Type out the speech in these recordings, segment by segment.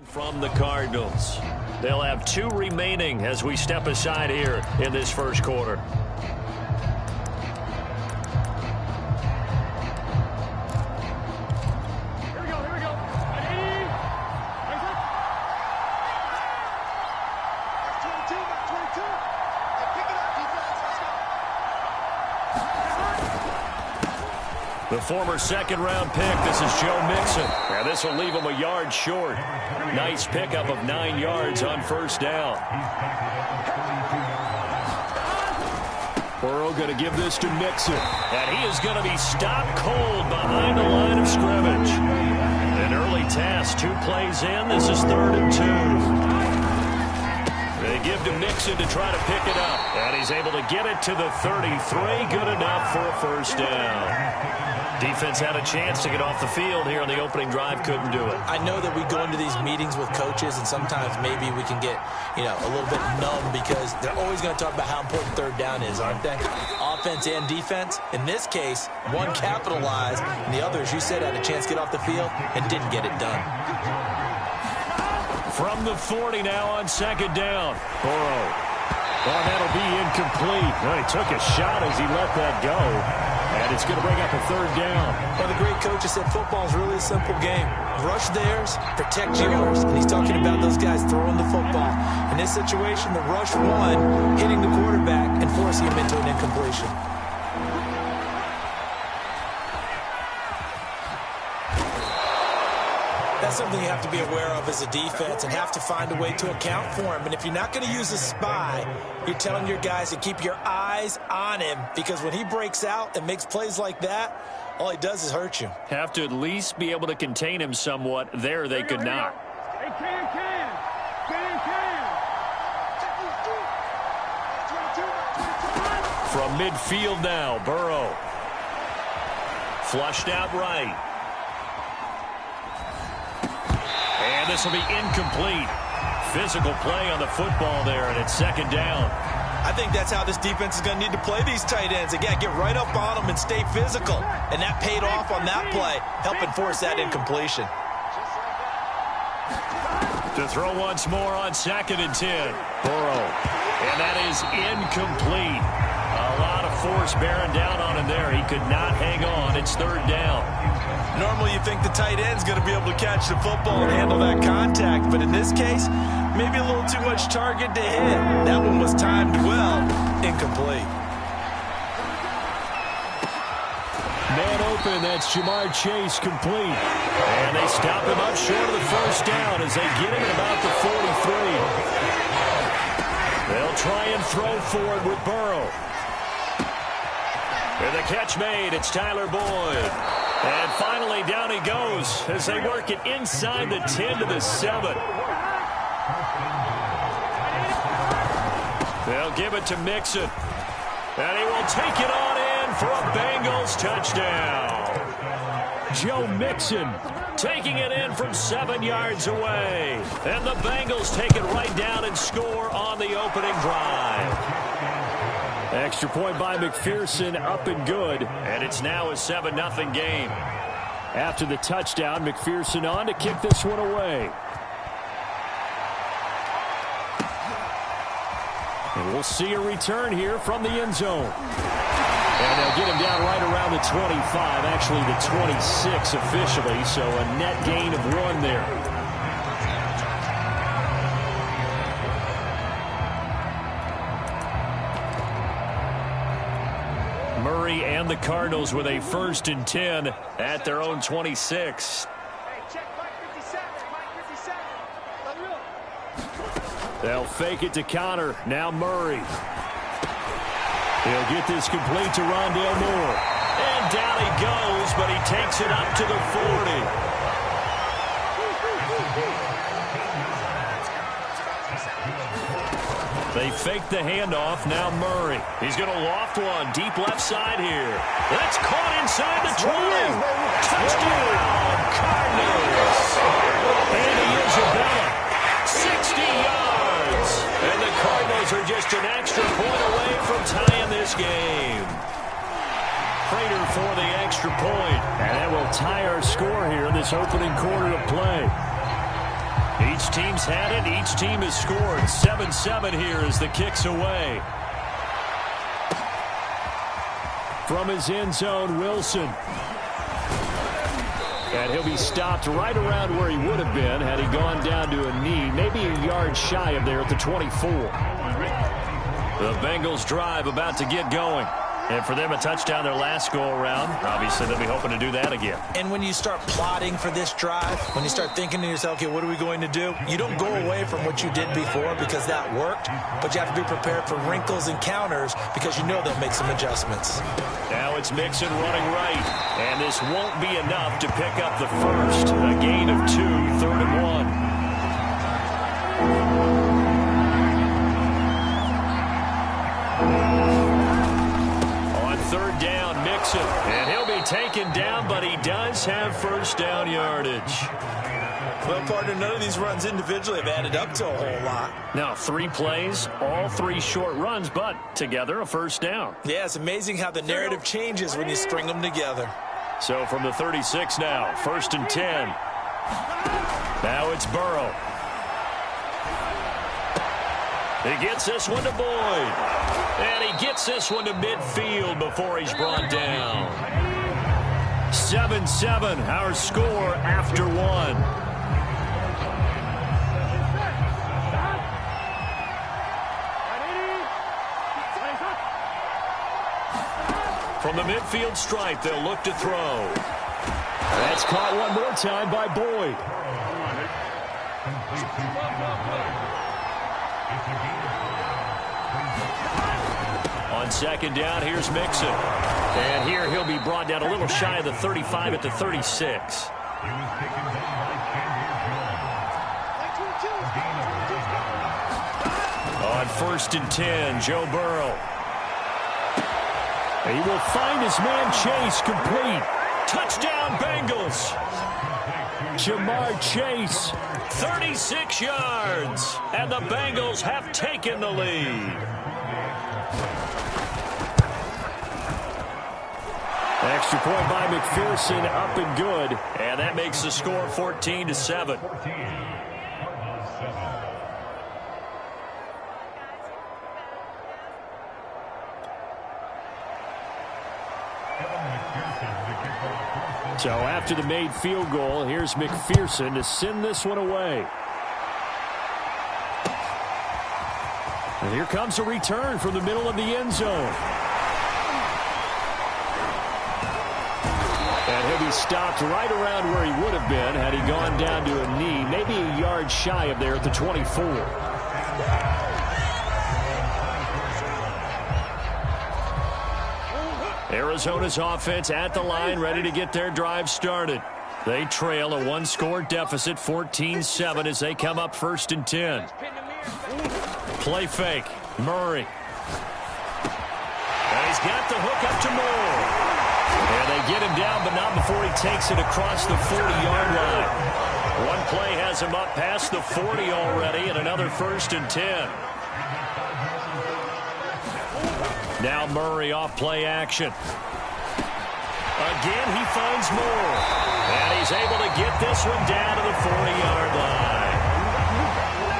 From the Cardinals. They'll have 2 remaining as we step aside here in this first quarter. Here we go. Ready? Raise up. 22, 22. Hey, pick it up, defense. Let's go. The former second-round pick, this is Joe Mixon. Now this will leave him a yard short. Nice pickup of 9 yards on first down. Burrow going to give this to Mixon. And he is going to be stopped cold behind the line of scrimmage. An early task, 2 plays in. This is 3rd and 2. They give to Mixon to try to pick it up. And he's able to get it to the 33. Good enough for a first down. Defense had a chance to get off the field here on the opening drive, couldn't do it. I know that we go into these meetings with coaches, and sometimes maybe we can get, a little bit numb because they're always going to talk about how important 3rd down is, aren't they? Offense and defense. In this case, one capitalized, and the other, as you said, had a chance to get off the field and didn't get it done. From the 40 now on 2nd down. Burrow. Oh, that'll be incomplete. Well, he took a shot as he let that go. And it's going to bring up a 3rd down. Well, the great coach has said football is really a simple game. Rush theirs, protect yours. And he's talking about those guys throwing the football. In this situation, the rush one, hitting the quarterback and forcing him into an incompletion. That's something you have to be aware of as a defense and have to find a way to account for him. And if you're not going to use a spy, you're telling your guys to keep your eyes on him, because when he breaks out and makes plays like that, all he does is hurt you. Have to at least be able to contain him somewhat. There they could not. Hey, can. From midfield now, Burrow. Flushed out right. And this will be incomplete. Physical play on the football there, and it's 2nd down. I think that's how this defense is going to need to play these tight ends. Again, get right up on them and stay physical. And that paid off on that play, helping force that incompletion. To throw once more on 2nd and 10. Burrow. And that is incomplete. A lot of force bearing down on him there. He could not hang on. It's 3rd down. Normally you think the tight end's going to be able to catch the football and handle that contact, but in this case, maybe a little too much target to hit. That one was timed well, incomplete. Man open, that's Jamar Chase complete. And they stop him up short of the first down as they get him at about the 43. They'll try and throw forward with Burrow. And the catch made, it's Tyler Boyd. And finally, down he goes as they work it inside the 10 to the 7. They'll give it to Mixon. And he will take it on in for a Bengals touchdown. Joe Mixon taking it in from 7 yards away. And the Bengals take it right down and score on the opening drive. Extra point by McPherson, up and good. And it's now a 7-0 game. After the touchdown, McPherson on to kick this one away. And we'll see a return here from the end zone. And they'll get him down right around the 25, actually the 26 officially, so a net gain of 1 there. Murray and the Cardinals with a 1st and 10 at their own 26. They'll fake it to Connor. Now Murray. He'll get this complete to Rondale Moore. And down he goes, but he takes it up to the 40. They fake the handoff. Now Murray. He's going to loft one deep left side here. That's caught inside the 20. Touchdown, Cardinals. And he is about 60 yards. And the Cardinals are just an extra point away from tying this game. Prater for the extra point. And that will tie our score here in this opening quarter of play. Each team's had it. Each team has scored. 7-7 here as the kick's away. From his end zone, Wilson. And he'll be stopped right around where he would have been had he gone down to a knee, maybe a yard shy of there at the 24. The Bengals drive about to get going. And for them, a touchdown their last go-around. Obviously, they'll be hoping to do that again. And when you start plotting for this drive, when you start thinking to yourself, okay, what are we going to do? You don't go away from what you did before because that worked, but you have to be prepared for wrinkles and counters because you know they'll make some adjustments. Now it's Mixon running right, and this won't be enough to pick up the first. A gain of 2, 3rd and 1. Third down, Mixon. And he'll be taken down, but he does have first down yardage. Well, partner, none of these runs individually have added up to a whole lot. Now, 3 plays, all 3 short runs, but together a first down. Yeah, it's amazing how the narrative changes when you string them together. So from the 36 now, 1st and 10. Now it's Burrow. He gets this one to Boyd. And he gets this one to midfield before he's brought down. 7-7, our score after 1. From the midfield stripe, they'll look to throw. That's caught one more time by Boyd. On 2nd down, here's Mixon. And here he'll be brought down a little shy of the 35 at the 36. On 1st and 10, Joe Burrow. He will find his man Chase complete. Touchdown, Bengals. Jamar Chase, 36 yards. And the Bengals have taken the lead. Extra point by McPherson, up and good. And that makes the score 14-7. So after the made field goal, here's McPherson to send this one away. And here comes a return from the middle of the end zone. And he'll be stopped right around where he would have been had he gone down to a knee, maybe a yard shy of there at the 24. Arizona's offense at the line, ready to get their drive started. They trail a 1-score deficit, 14-7, as they come up 1st and 10. Play fake, Murray. And he's got the hook up to Moore. And they get him down, but not before he takes it across the 40-yard line. One play has him up past the 40 already, and another 1st and 10. Now Murray off play action. Again, he finds Moore. And he's able to get this one down to the 40-yard line.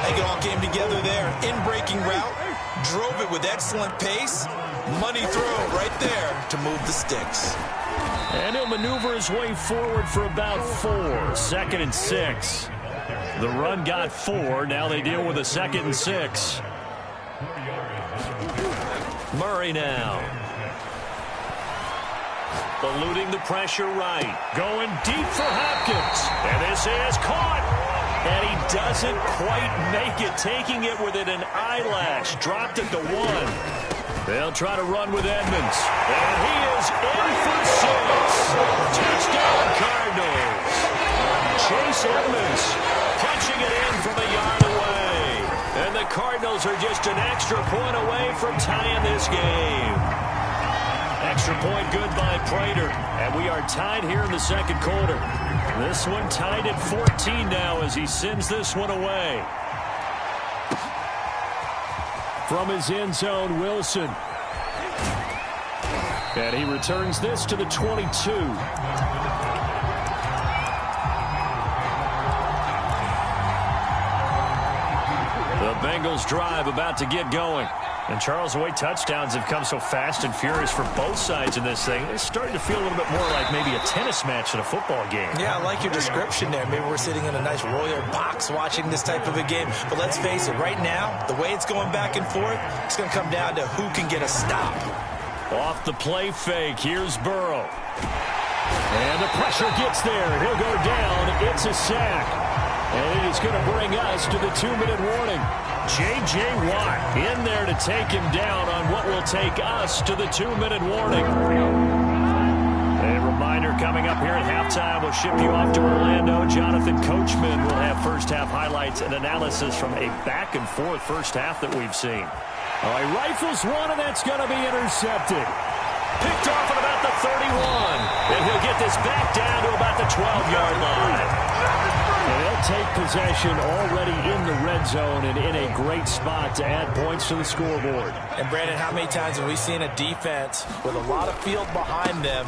They all came together there. In-breaking route. Drove it with excellent pace. Money throw right there to move the sticks. And he'll maneuver his way forward for about 4. 2nd and 6. The run got 4. Now they deal with a 2nd and 6. Murray now. Eluding the pressure right. Going deep for Hopkins. And this is caught. And he doesn't quite make it. Taking it within an eyelash. Dropped at the 1. They'll try to run with Edmonds. And he is in for 6. Touchdown, Cardinals. Chase Edmonds punching it in from a yard away. And the Cardinals are just an extra point away from tying this game. Extra point good by Prater. And we are tied here in the 2nd quarter. This one tied at 14 now as he sends this one away. From his end zone, Wilson. And he returns this to the 22. Bengals drive about to get going. And, Charles, the way touchdowns have come so fast and furious for both sides in this thing, it's starting to feel a little bit more like maybe a tennis match in a football game. Yeah, I like your description there. Maybe we're sitting in a nice royal box watching this type of a game. But let's face it, right now, the way it's going back and forth, it's going to come down to who can get a stop. Off the play fake, here's Burrow. And the pressure gets there. He'll go down. It's a sack. And it is going to bring us to the 2-minute warning. J.J. Watt in there to take him down on what will take us to the 2-minute warning. A reminder coming up here at halftime. We'll ship you off to Orlando. Jonathan Coachman will have first-half highlights and analysis from a back-and-forth first half that we've seen. All right, rifles one, and that's going to be intercepted. Picked off at about the 31. And he'll get this back down to about the 12-yard line. And they'll take possession already in the red zone and in a great spot to add points to the scoreboard. And, Brandon, how many times have we seen a defense with a lot of field behind them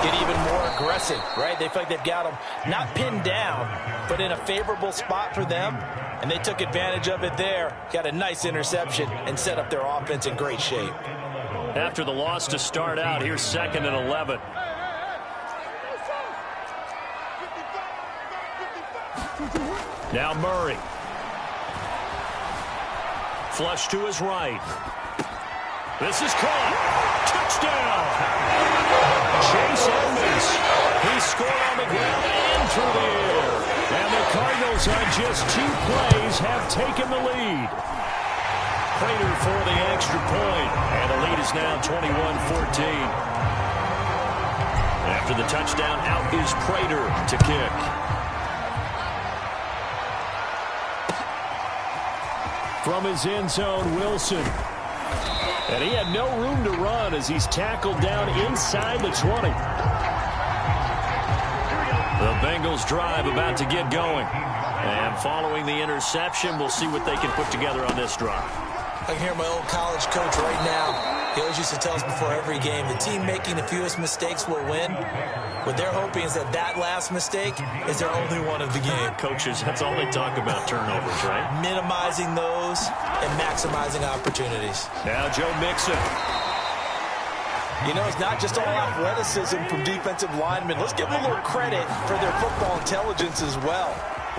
get even more aggressive, right? They feel like they've got them not pinned down, but in a favorable spot for them. And they took advantage of it there, got a nice interception, and set up their offense in great shape. After the loss to start out, here's 2nd and 11. Now Murray. Flush to his right. This is caught. Touchdown. Chase Edmonds. He scored on the ground and through the air. And the Cardinals on just 2 plays have taken the lead. Prater for the extra point. And the lead is now 21-14. After the touchdown, out is Prater to kick. From his end zone, Wilson. And he had no room to run as he's tackled down inside the 20. The Bengals drive about to get going. And following the interception, we'll see what they can put together on this drive. I can hear my old college coach right now. He always used to tell us before every game, the team making the fewest mistakes will win. What they're hoping is that last mistake is their only one of the game. Coaches, that's all they talk about, turnovers, right? Minimizing those and maximizing opportunities. Now Joe Mixon. You know, it's not just all athleticism from defensive linemen. Let's give them a little credit for their football intelligence as well.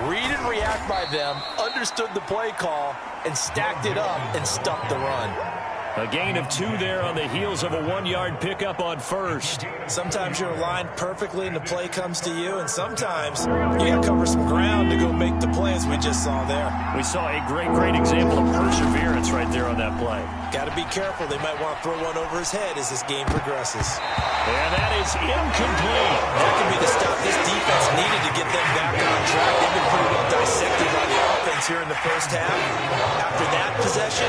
Read and react by them, understood the play call, and stacked it up and stuck the run. A gain of 2 there on the heels of a 1-yard pickup on first. Sometimes you're aligned perfectly and the play comes to you, and sometimes you got to cover some ground to go make the play, as we just saw there. We saw a great example of perseverance right there on that play. Got to be careful. They might want to throw one over his head as this game progresses. And that is incomplete. That can be the stop this defense needed to get them back on track. They've been pretty well dissected by the offense here in the first half. After that possession,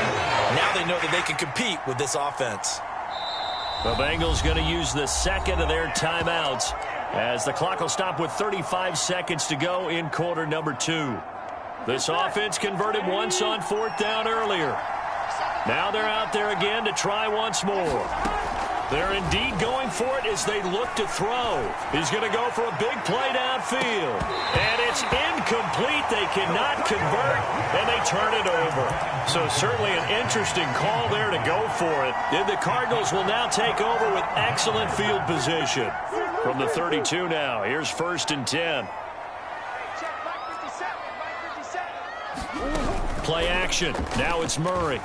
now they know that they can compete with this offense. The Bengals going to use the second of their timeouts as the clock will stop with 35 seconds to go in quarter number 2. This offense converted once on 4th down earlier. Now they're out there again to try once more. They're indeed going for it as they look to throw. He's going to go for a big play downfield. And it's incomplete. They cannot convert, and they turn it over. So certainly an interesting call there to go for it. And the Cardinals will now take over with excellent field position. From the 32 now, here's 1st and 10. Play action. Now it's Murray.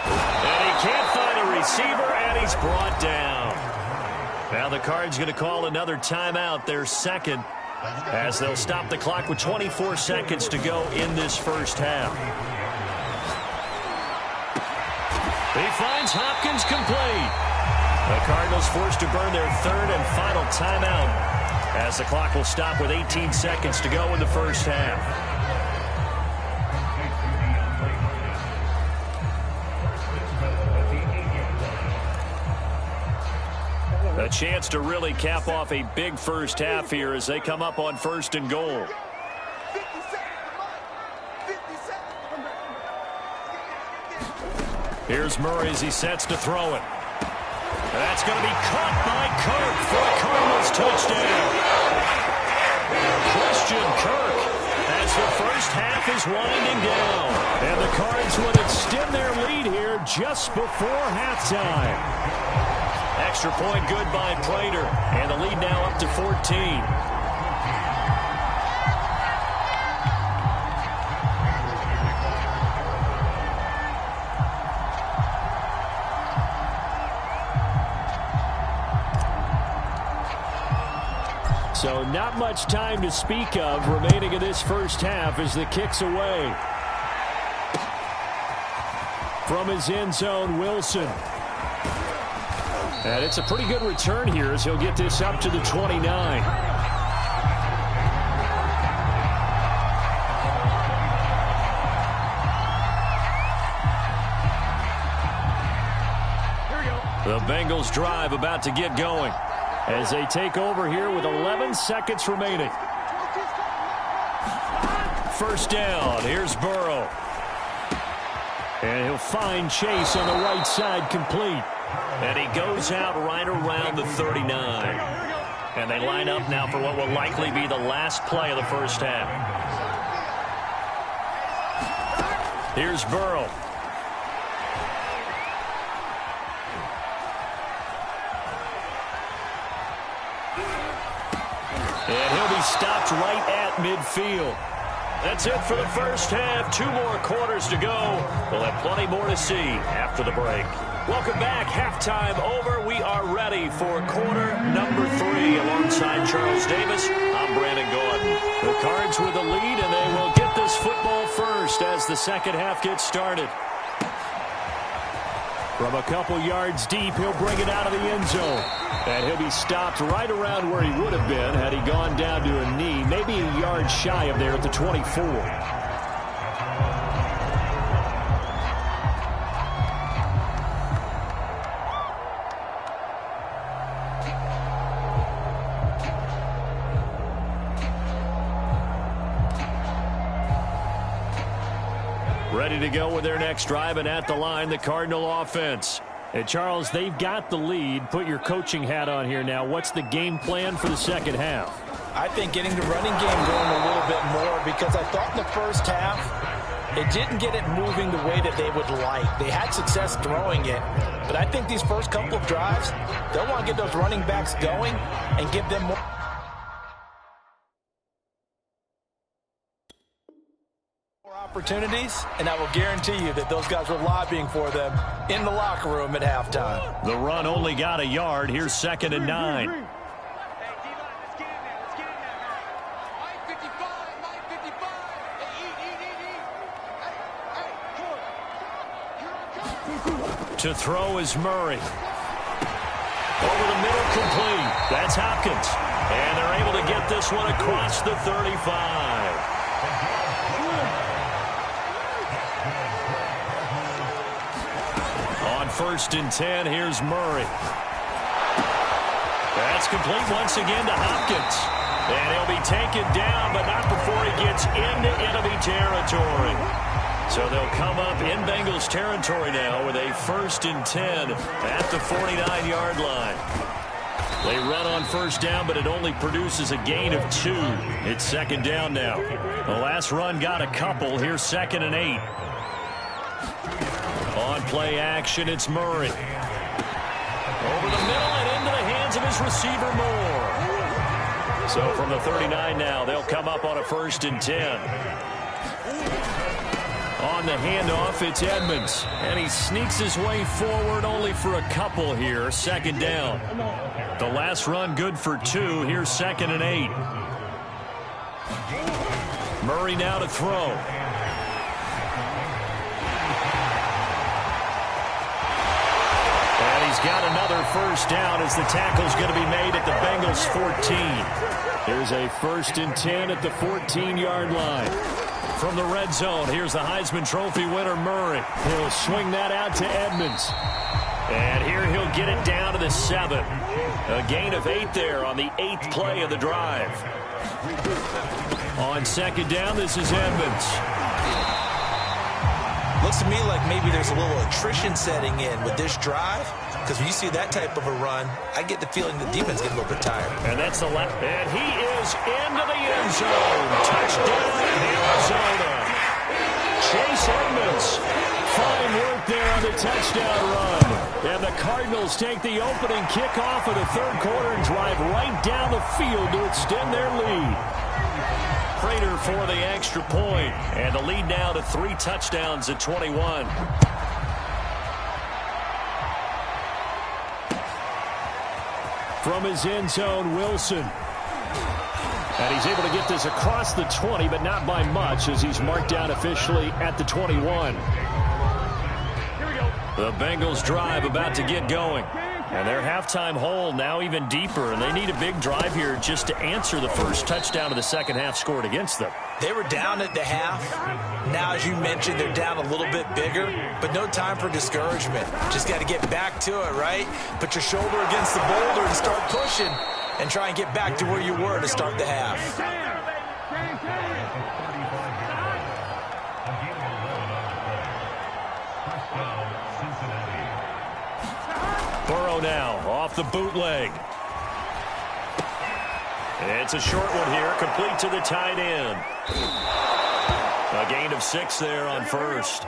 And he can't find a receiver, and he's brought down. Now the Cards going to call another timeout, their second, as they'll stop the clock with 24 seconds to go in this first half. He finds Hopkins complete. The Cardinals forced to burn their 3rd and final timeout as the clock will stop with 18 seconds to go in the first half. A chance to really cap off a big first half here as they come up on 1st and goal. Here's Murray as he sets to throw it. That's going to be caught by Kirk for a Cardinals touchdown. Christian Kirk as the first half is winding down. And the Cards will extend their lead here just before halftime. Extra point good by Prater, and the lead now up to 14. So not much time to speak of remaining in this first half as the kick's away. From his end zone, Wilson. And it's a pretty good return here as he'll get this up to the 29. The Bengals drive about to get going as they take over here with 11 seconds remaining. First down. Here's Burrow. And he'll find Chase on the right side, complete. And he goes out right around the 39. And they line up now for what will likely be the last play of the first half. Here's Burrow. And he'll be stopped right at midfield. That's it for the first half. 2 more quarters to go. We'll have plenty more to see after the break. Welcome back. Halftime over. We are ready for quarter number 3. Alongside Charles Davis, I'm Brandon Gordon. The Cards with the lead, and they will get this football first as the second half gets started. From a couple yards deep, he'll bring it out of the end zone. And he'll be stopped right around where he would have been had he gone down to a knee, maybe a yard shy of there at the 24. Ready to go with their next drive, and at the line, the Cardinal offense. And Charles, they've got the lead. Put your coaching hat on here now. What's the game plan for the second half? I think getting the running game going a little bit more, because I thought in the first half it didn't get it moving the way that they would like. They had success throwing it, but I think these first couple of drives, they'll want to get those running backs going and give them more opportunities, and I will guarantee you that those guys were lobbying for them in the locker room at halftime. The run only got a yard. Here's 2nd and 9. To throw is Murray. Over the middle, complete. That's Hopkins. And they're able to get this one across the 35. On 1st and 10, here's Murray. That's complete once again to Hopkins. And he'll be taken down, but not before he gets into enemy territory. So they'll come up in Bengals territory now with a 1st and 10 at the 49-yard line. They run on 1st down, but it only produces a gain of 2. It's 2nd down now. The last run got a couple. Here's 2nd and 8. On play action, it's Murray. Over the middle and into the hands of his receiver, Moore. So from the 39 now, they'll come up on a 1st and 10. On the handoff, it's Edmonds. And he sneaks his way forward only for a couple here. 2nd down. The last run good for 2. Here's 2nd and 8. Murray now to throw. And he's got another 1st down as the tackle's going to be made at the Bengals 14. Here's a 1st and 10 at the 14-yard line. From the red zone, here's the Heisman Trophy winner, Murray. He'll swing that out to Edmonds. And here he'll get it down to the 7. A gain of 8 there on the 8th play of the drive. On 2nd down, this is Edmonds. Looks to me like maybe there's a little attrition setting in with this drive, because when you see that type of a run, I get the feeling the defense gets a little bit tired. And that's the left. And he is into the end zone. Touchdown, Arizona. Chase Edmonds. Fine work there on the touchdown run. And the Cardinals take the opening kickoff of the third quarter and drive right down the field to extend their lead. Prater for the extra point. And the lead now to 3 touchdowns at 21. From his end zone, Wilson. And he's able to get this across the 20, but not by much, as he's marked down officially at the 21. The Bengals drive about to get going. And their halftime hole now even deeper, and they need a big drive here just to answer the first touchdown of the second half scored against them. They were down at the half. Now, as you mentioned, they're down a little bit bigger, but no time for discouragement. Just got to get back to it, right? Put your shoulder against the boulder and start pushing, and try and get back to where you were to start the half. Burrow now off the bootleg. It's a short one here, complete to the tight end. A gain of 6 there on first.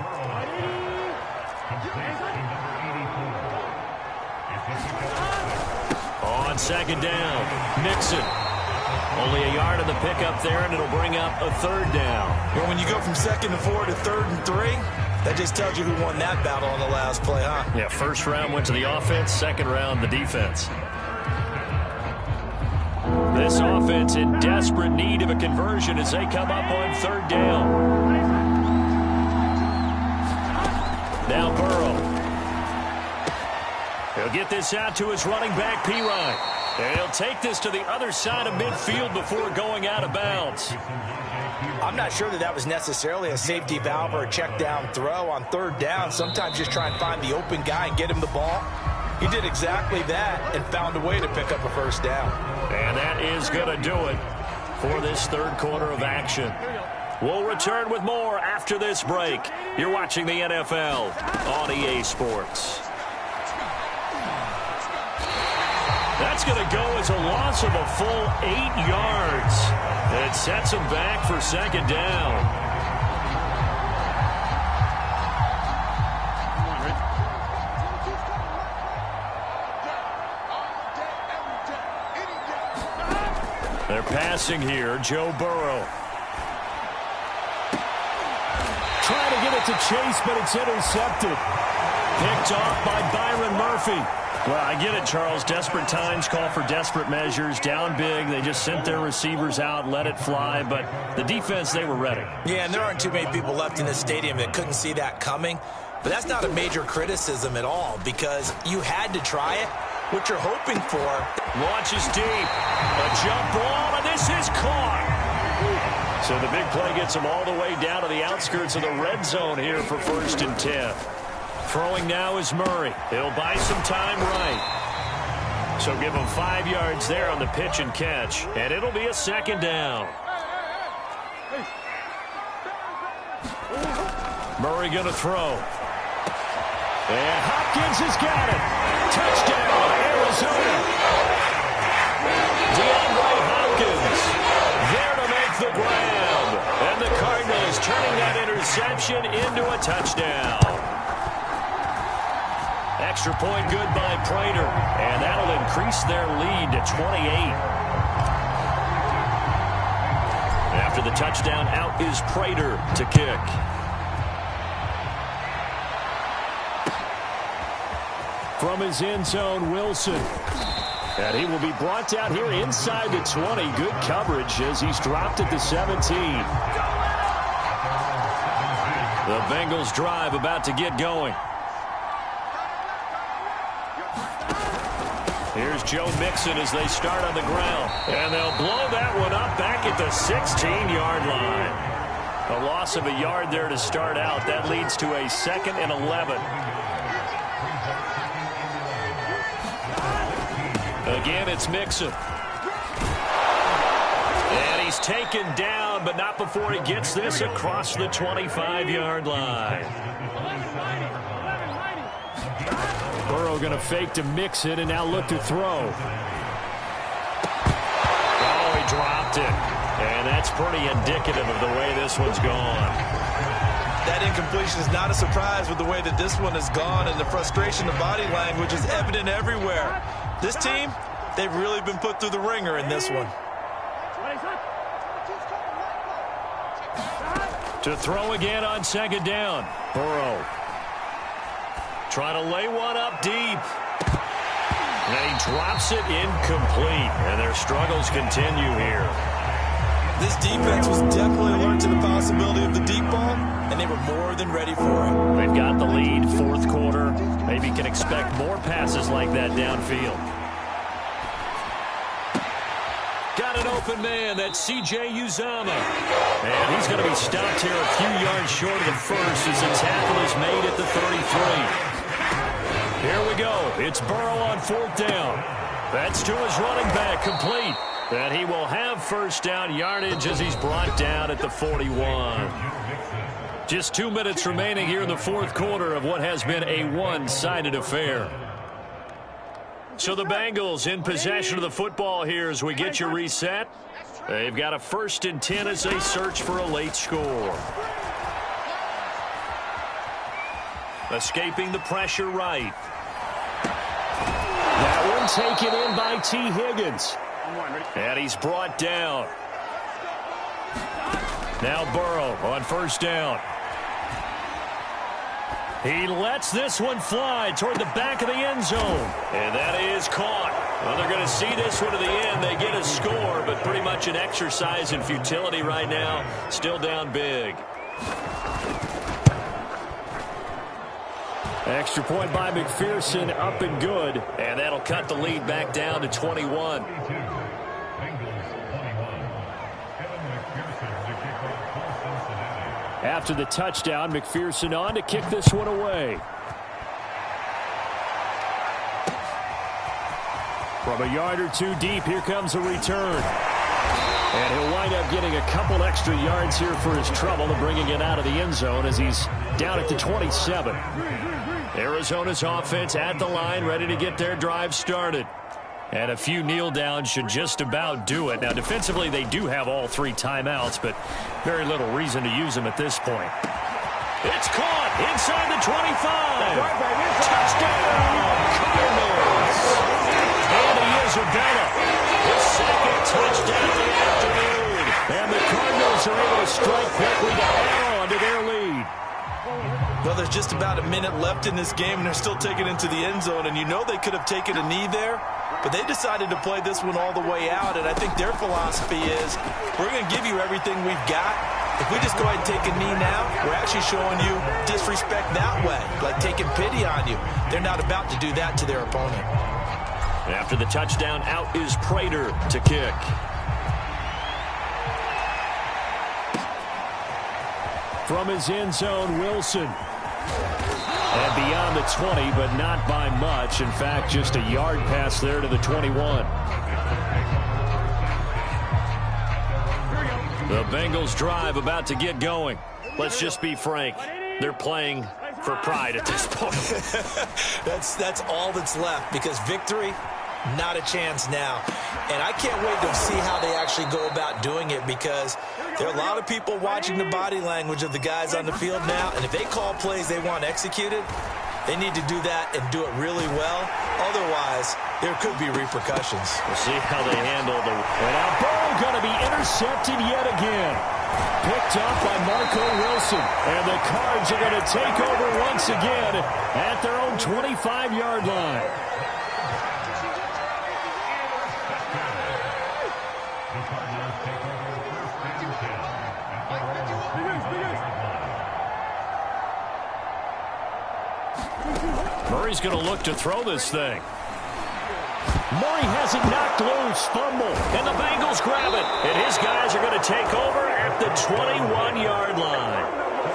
On second down, Mixon. Only a yard on the pickup there, and it'll bring up a third down. Well, when you go from 2nd and 4 to 3rd and 3, that just tells you who won that battle on the last play, huh? Yeah, first round went to the offense, second round the defense. This offense in desperate need of a conversion as they come up on 3rd down. Now Burrow. He'll get this out to his running back, Pirine. And he'll take this to the other side of midfield before going out of bounds. I'm not sure that was necessarily a safety valve or a check down throw on 3rd down. Sometimes just try and find the open guy and get him the ball. He did exactly that and found a way to pick up a first down. And that is going to do it for this third quarter of action. We'll return with more after this break. You're watching the NFL on EA Sports. That's going to go as a loss of a full 8 yards. It sets him back for second down. They're passing here, Joe Burrow. Trying to get it to Chase, but it's intercepted. Picked off by Byron Murphy. Well, I get it, Charles. Desperate times call for desperate measures. Down big, they just sent their receivers out, let it fly. But the defense, they were ready. Yeah, and there aren't too many people left in this stadium that couldn't see that coming. But that's not a major criticism at all, because you had to try it. What you're hoping for. Launches deep. A jump ball, and this is caught. So the big play gets him all the way down to the outskirts of the red zone here for 1st and 10. Throwing now is Murray. He'll buy some time right. So give him 5 yards there on the pitch and catch. And it'll be a second down. Murray going to throw. And Hopkins has got it. Touchdown, Arizona. DeAndre Hopkins there to make the grab. And the Cardinals turning that interception into a touchdown. Extra point good by Prater, and that'll increase their lead to 28. After the touchdown, out is Prater to kick. From his end zone, Wilson. And he will be brought down here inside the 20. Good coverage as he's dropped at the 17. The Bengals drive about to get going. Here's Joe Mixon as they start on the ground. And they'll blow that one up back at the 16-yard line. A loss of a yard there to start out. That leads to a 2nd and 11. Again, it's Mixon. And he's taken down but not before he gets this across the 25-yard line. Burrow going to fake to mix it and now look to throw. Oh, he dropped it. And that's pretty indicative of the way this one's gone. That incompletion is not a surprise with the way that this one has gone, and the frustration, the body language is evident everywhere. This team, they've really been put through the ringer in this one. To throw again on second down. Burrow trying to lay one up deep. And he drops it incomplete. And their struggles continue here. This defense was definitely alert to the possibility of the deep ball, and they were more than ready for it. They've got the lead, fourth quarter. Maybe can expect more passes like that downfield. Got an open man. That's C.J. Uzomah. And he's going to be stopped here a few yards short of the first as the tackle is made at the 33. Here we go. It's Burrow on fourth down. That's to his running back, complete. And he will have first down yardage as he's brought down at the 41. Just 2 minutes remaining here in the fourth quarter of what has been a one-sided affair. So the Bengals in possession of the football here as we get you reset. They've got a 1st and 10 as they search for a late score. Escaping the pressure right. That one taken in by T. Higgins. And he's brought down. Now Burrow on first down. He lets this one fly toward the back of the end zone. And that is caught. Well, they're going to see this one to the end. They get a score, but pretty much an exercise in futility right now. Still down big. Extra point by McPherson, up and good. And that'll cut the lead back down to 21. After the touchdown, McPherson on to kick this one away. From a yard or two deep, here comes a return. And he'll wind up getting a couple extra yards here for his trouble and bringing it out of the end zone as he's down at the 27. Arizona's offense at the line, ready to get their drive started. And a few kneel downs should just about do it. Now, defensively, they do have all 3 timeouts, but very little reason to use them at this point. It's caught inside the 25. Touchdown, Cardinals. Andy Isabella, his 2nd touchdown of the afternoon. And the Cardinals are able to strike quickly to add on to their lead. Well, there's just about a minute left in this game, and they're still taking it into the end zone. And you know they could have taken a knee there, but they decided to play this one all the way out. And I think their philosophy is, we're going to give you everything we've got. If we just go ahead and take a knee now, we're actually showing you disrespect that way, like taking pity on you. They're not about to do that to their opponent. After the touchdown, out is Prater to kick. From his end zone, Wilson. And beyond the 20, but not by much. In fact, just a yard pass there to the 21. The Bengals drive about to get going. Let's just be frank. They're playing for pride at this point. That's all that's left, because victory, not a chance now. And I can't wait to see how they actually go about doing it, because there are a lot of people watching the body language of the guys on the field now, and if they call plays they want executed, they need to do that and do it really well. Otherwise, there could be repercussions. We'll see how they handle the... And now Burrow going to be intercepted yet again. Picked off by Marco Wilson. And the Cards are going to take over once again at their own 25-yard line. Murray's going to look to throw this thing. Murray has it knocked loose. Fumble. And the Bengals grab it. And his guys are going to take over at the 21-yard line.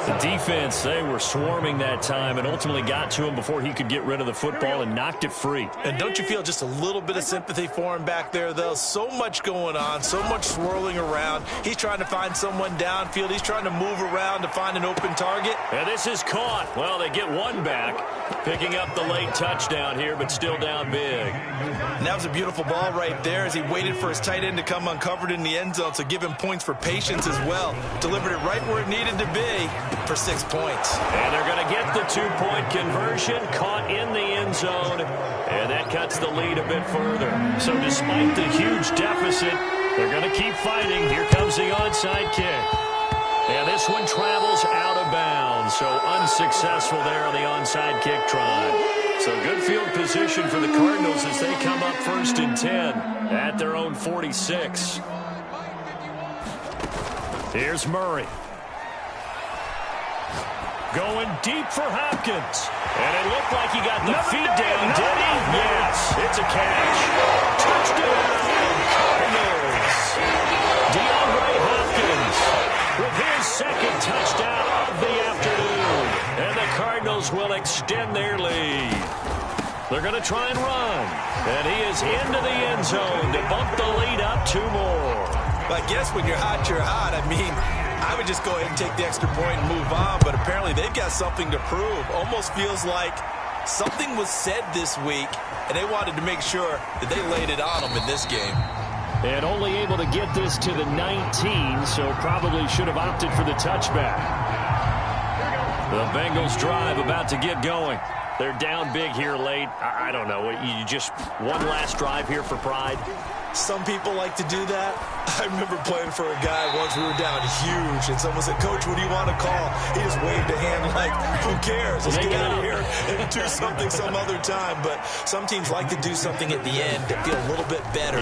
The defense, they were swarming that time and ultimately got to him before he could get rid of the football and knocked it free. And don't you feel just a little bit of sympathy for him back there, though? So much going on, so much swirling around. He's trying to find someone downfield. He's trying to move around to find an open target. And this is caught. Well, they get one back, picking up the late touchdown here, but still down big. And that was a beautiful ball right there as he waited for his tight end to come uncovered in the end zone, so give him points for patience as well. Delivered it right where it needed to be for 6 points. And they're going to get the 2-point conversion, caught in the end zone, and that cuts the lead a bit further. So despite the huge deficit, they're going to keep fighting. Here comes the onside kick. And this one travels out of bounds, so unsuccessful there on the onside kick try. So good field position for the Cardinals as they come up 1st and 10 at their own 46. Here's Murray. Going deep for Hopkins. And it looked like he got the feet down, did he? Yes, it's a catch. Touchdown, Cardinals. DeAndre Hopkins with his second touchdown of the afternoon. And the Cardinals will extend their lead. They're going to try and run. And he is into the end zone to bump the lead up 2 more. I guess when you're hot, you're hot. I mean, I would just go ahead and take the extra point and move on, but apparently they've got something to prove. Almost feels like something was said this week, and they wanted to make sure that they laid it on them in this game. And only able to get this to the 19, so probably should have opted for the touchback. The Bengals drive about to get going. They're down big here late. I don't know. You just one last drive here for pride? Some people like to do that. I remember playing for a guy once. We were down huge, and someone said, "Coach, what do you want to call?" He just waved a hand like, "Who cares? Let's get out of here and do something some other time." But some teams like to do something at the end to feel a little bit better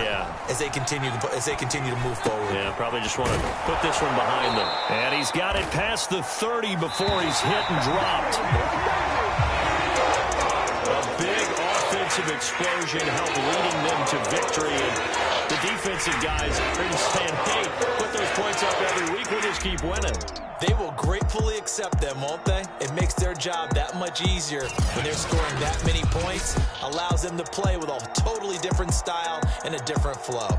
as they continue to move forward. Yeah, probably just want to put this one behind them. And he's got it past the 30 before he's hit and dropped. A big offensive explosion helped leading them to victory. And the defensive guys are saying, hey, put those points up every week. We'll just keep winning. They will gratefully accept them, won't they? It makes their job that much easier when they're scoring that many points. Allows them to play with a totally different style and a different flow.